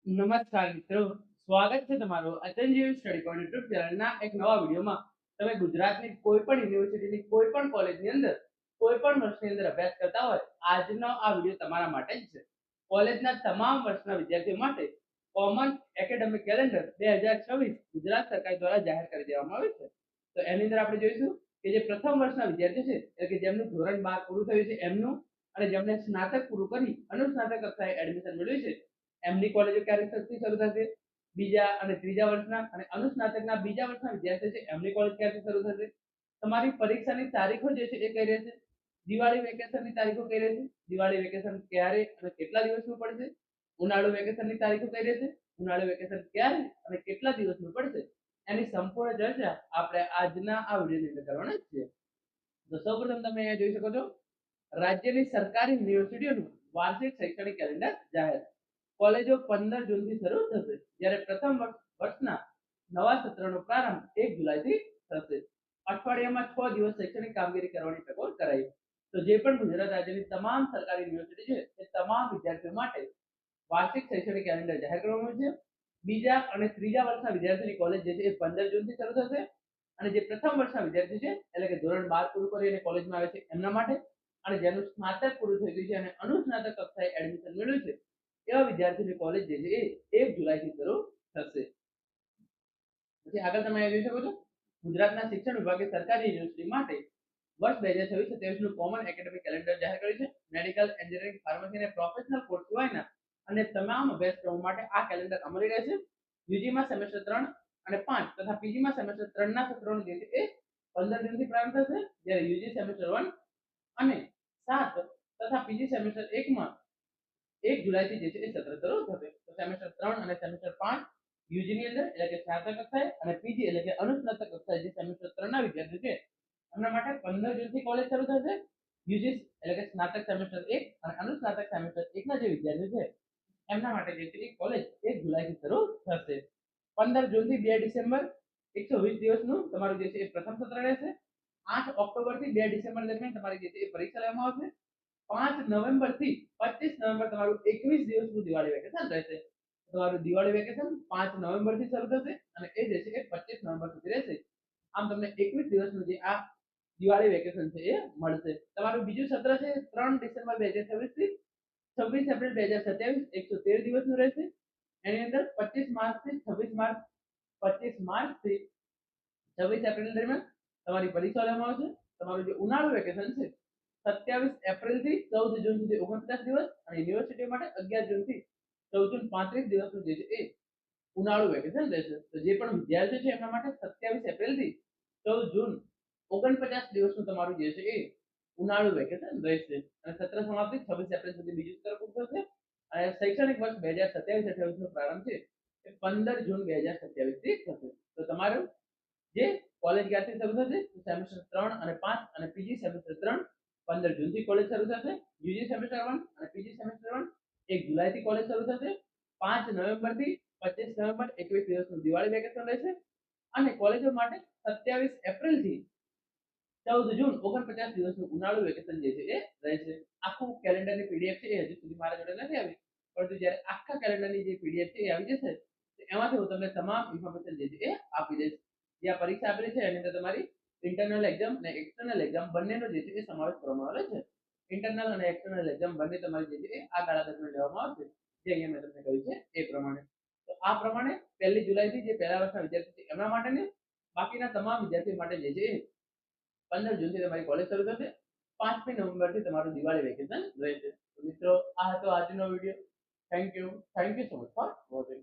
નમસ્કાર મિત્રો, સ્વાગત છે તમારું અચનજીવ સ્ટડી પોઈન્ટ યુટ્યુબ ચેનલના એક નવા વિડીયોમાં. તમે ગુજરાતની કોઈ પણ યુનિવર્સિટીની કોઈ પણ કોલેજની અંદર કોઈ પણ વર્ષની અંદર અભ્યાસ કરતા હોય, આજનો આ વિડીયો તમારા માટે જ છે. કોલેજના તમામ વર્ષના વિદ્યાર્થીઓ માટે કોમન એકેડેમિક કેલેન્ડર 2026 ગુજરાત સરકાર દ્વારા જાહેર કરી દેવામાં આવ્યું છે. તો એની અંદર આપણે જોઈશું કે જે પ્રથમ વર્ષના વિદ્યાર્થીઓ છે, એટલે કે જેમનું ધોરણ 12 પૂરું થયું છે એમનું, અને જેમને સ્નાતક પૂરું કરી અનુસ્નાતક કક્ષાએ એડમિશન મેળવ્યું છે એમની કોલેજો ક્યારે શરૂ થશે. બીજા અને ત્રીજા વર્ષના અને અનુસ્નાતકના બીજા વર્ષના વિદ્યાર્થીઓ છે એમની કોલેજ ક્યારથી શરૂ થશે. તમારી પરીક્ષાની તારીખો જે છે એ કઈ રહેશે. દિવાળી વેકેશનની તારીખો કઈ રહેશે. દિવાળી વેકેશન ક્યારે અને કેટલા દિવસનું પડશે. ઉનાળુ વેકેશનની તારીખો કઈ રહેશે. ઉનાળુ વેકેશન ક્યારે અને કેટલા દિવસનું પડશે. એની સંપૂર્ણ ચર્ચા આપણે આજના આ વિડીયોની અંદર કરવાના જ છીએ. તો સૌપ્રથમ તમે અહીંયા જોઈ શકો છો, રાજ્યની સરકારી યુનિવર્સિટીઓનું વાર્ષિક શૈક્ષણિક કેલેન્ડર જાહેર. કોલેજો 15 જૂનથી શરૂ થશે, જ્યારે પ્રથમ વર્ષના નવા સત્રનો પ્રારંભ 1 જુલાઈથી થશે. અઠવાડિયામાં 6 દિવસ શૈક્ષણિક કામગીરી કરવાની ટકોર કરાઈ. તો જે પણ ગુજરાત રાજ્યની તમામ સરકારી યુનિવર્સિટી છે એ તમામ વિદ્યાર્થીઓ માટે વાર્ષિક શૈક્ષણિક કેલેન્ડર જાહેર કરવામાં આવ્યું છે. બીજા અને ત્રીજા વર્ષના વિદ્યાર્થીઓની કોલેજ જે છે એ 15 જૂનથી શરૂ થશે, અને જે પ્રથમ વર્ષના વિદ્યાર્થી છે એટલે કે ધોરણ 12 પૂરું કરી અને કોલેજમાં આવે છે એમના માટે, અને જેનું સ્નાતક પૂરું થઈ ગયું છે અને અનુસ્નાતક કક્ષાએ એડમિશન મેળવ્યું છે એવા વિદ્યાર્થીઓની કોલેજ જે છે એ 1 જુલાઈથી શરૂ થશે. પછી આગળ તમે જોઈ શકો છો, ગુજરાતના શિક્ષણ વિભાગે સરકારી યુનિવર્સિટી માટે વર્ષ 2026-27 નું કોમન એકેડેમિક કેલેન્ડર જાહેર કર્યું છે. મેડિકલ, એન્જિનિયરિંગ, ફાર્મસી અને પ્રોફેશનલ કોર્સ સિવાયના અને તમામ અભ્યાસક્રમો માટે આ કેલેન્ડર અમલી રહેશે. યુજીમાં સેમેસ્ટર 3 અને 5 તથા પીજીમાં સેમેસ્ટર 3 ના સત્રોનો જે છે એ 15 જૂનથી પ્રારંભ થશે, જ્યારે યુજી સેમેસ્ટર 1 અને 7 તથા પીજી સેમેસ્ટર 1 માં 1 જુલાઈથી જે છે એ સત્ર શરૂ થશે. તો સેમેસ્ટર 3 અને સેમેસ્ટર 5 યુજી ની અંદર એટલે કે સ્નાતક કક્ષાએ, અને પીજી એટલે કે અનુસ્નાતક કક્ષાએ જે સેમેસ્ટર 3 ના વિદ્યાર્થીઓ છે એમના માટે 15 જૂનથી કોલેજ શરૂ થશે. યુજી એટલે કે સ્નાતક સેમેસ્ટર 1 અને અનુસ્નાતક સેમેસ્ટર 1 ના જે વિદ્યાર્થીઓ છે એમના માટે જે છે એ કોલેજ 1 જુલાઈથી શરૂ થશે. 15 જૂનથી 2 ડિસેમ્બર 120 દિવસનું તમારું જે છે એ પ્રથમ સત્ર રહેશે. 8 ઓક્ટોબર થી 2 ડિસેમ્બર દરમિયાન તમારી જે છે એ પરીક્ષા લેવામાં આવશે. 5 નવેમ્બર થી 25 નવેમ્બર તમારું 21 દિવસનું દિવાળી વેકેશન રહેશે. તમારું દિવાળી વેકેશન 5 નવેમ્બર થી શરૂ થશે અને એ જે છે એ 25 નવેમ્બર સુધી રહેશે. આમ તમને 21 દિવસનું જે આ દિવાળી વેકેશન છે એ મળશે. તમારું બીજું સત્ર છે 3 ડિસેમ્બર 2026 થી 26 એપ્રિલ 2027 113 દિવસનું રહેશે. એની અંદર 25 માર્ચ થી 26 માર્ચ 25 માર્ચ થી 26 એપ્રિલ દરમિયાન તમારી પરીક્ષા લેવામાં આવશે. તમારું જે ઉનાળુ વેકેશન છે 27 એપ્રિલ થી 14 જૂન સુધી 49 દિવસ, અને યુનિવર્સિટી માટે 11 જૂન થી 14 જૂન 35 દિવસનું જે છે એ ઉનાળુ વેકેશન રહેશે. તો જે પણ વિદ્યાર્થીઓ છે એમના માટે 27 એપ્રિલ થી 14 જૂન 49 દિવસનું તમારું જે છે એ ઉનાળુ વેકેશન રહેશે. અને સત્ર સમાપ્તિ 26 એપ્રિલ સુધી બીજું સત્ર પૂરું થશે, અને શૈક્ષણિક વર્ષ 2027-28 નો પ્રારંભ છે એ 15 જૂન 2027 થી થશે. તો તમારું જે કોલેજ ક્યારથી શરૂ થશે, સેમેસ્ટર 3 અને 5 અને પીજી સેમેસ્ટર 3 15 જૂનથી કોલેજ શરૂ થશે. યુજી સેમેસ્ટર 1 અને પીજી સેમેસ્ટર 1 1 જુલાઈથી કોલેજ શરૂ થશે. 5 નવેમ્બર થી 25 નવેમ્બર 21 દિવસનું દિવાળી વેકેશન રહેશે, અને કોલેજો માટે 27 એપ્રિલ થી 14 જૂન 49 દિવસનું ઉનાળુ વેકેશન જે છે એ રહેશે. આખું કેલેન્ડરની પીડીએફ છે એ હજુ સુધી મારા જોડે નથી આવી, પરંતુ જ્યારે આખા કેલેન્ડરની જે પીડીએફ છે એ આવી જશે તો એમાંથી હું તમને તમામ ઇન્ફોર્મેશન જે છે એ આપી દઈશ. જે આ પરીક્ષા આપેલી છે એની અંદર તમારી ઇન્ટરનલ એક્ઝામ અને એક્સટર્નલ એક્ઝામ બંનેનો જે છે એ સમાવેશ કરવામાં આવે છે. ઇન્ટરનલ અને એક્સટર્નલ એક્ઝામ બંને તમારી જે છે એ આ ગાળા દરમિયાન લેવામાં આવશે, જે અહીંયા મેં તમને કહ્યું છે એ પ્રમાણે. તો આ પ્રમાણે 1 જુલાઈથી જે પહેલા વર્ષના વિદ્યાર્થીઓ છે એમના માટે ને બાકીના તમામ વિદ્યાર્થીઓ માટે જે છે એ 15 જૂનથી તમારી કોલેજ શરૂ થશે. 5મી નવેમ્બરથી તમારું દિવાળી વેકેશન રહેશે. તો મિત્રો, આ હતો આજનો video. Thank you so much for watching.